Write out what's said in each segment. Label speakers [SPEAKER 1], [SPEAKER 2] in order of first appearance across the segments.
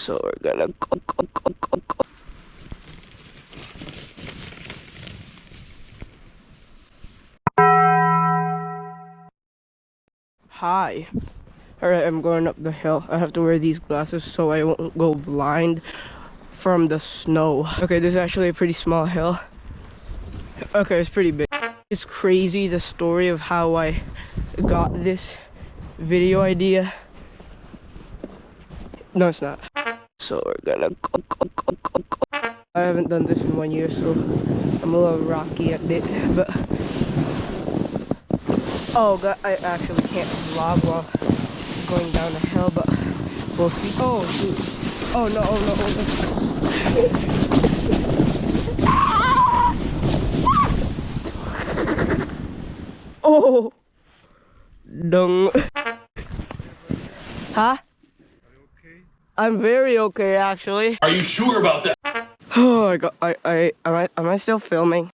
[SPEAKER 1] So we're gonna go. Hi. Alright, I'm going up the hill. I have to wear these glasses so I won't go blind from the snow. Okay, this is actually a pretty small hill. Okay, it's pretty big. It's crazy the story of how I got this video idea. No, it's not. So we're gonna go. I haven't done this in 1 year, so I'm a little rocky at it, but oh god, I actually can't vlog while going down a hill, but we'll see. Oh shoot. Oh no, oh no, oh no. Oh dung. Huh? Are you okay? I'm very okay actually.
[SPEAKER 2] Are you sure about that?
[SPEAKER 1] Oh my god, am I still filming?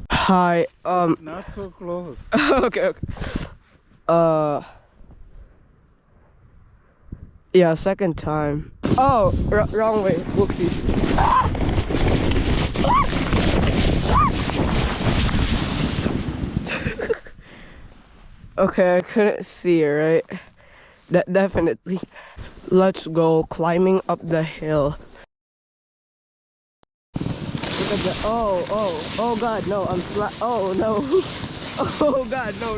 [SPEAKER 1] Hi,
[SPEAKER 3] Not so close.
[SPEAKER 1] okay. Yeah, second time. Oh, wrong way. Whoopsie. Okay, I couldn't see it, right? Definitely. Let's go climbing up the hill. Look at the, oh god, no, I'm flat. Oh no. Oh god, no.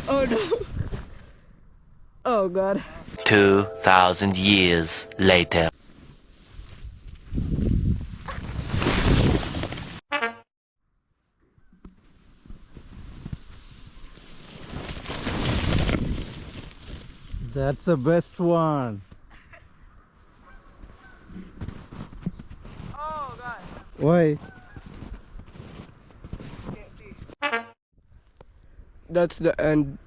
[SPEAKER 1] Oh no. Oh god.
[SPEAKER 4] 2,000 years later.
[SPEAKER 3] That's the best one.
[SPEAKER 1] Oh god.
[SPEAKER 3] Why?
[SPEAKER 1] Can't see. That's the end.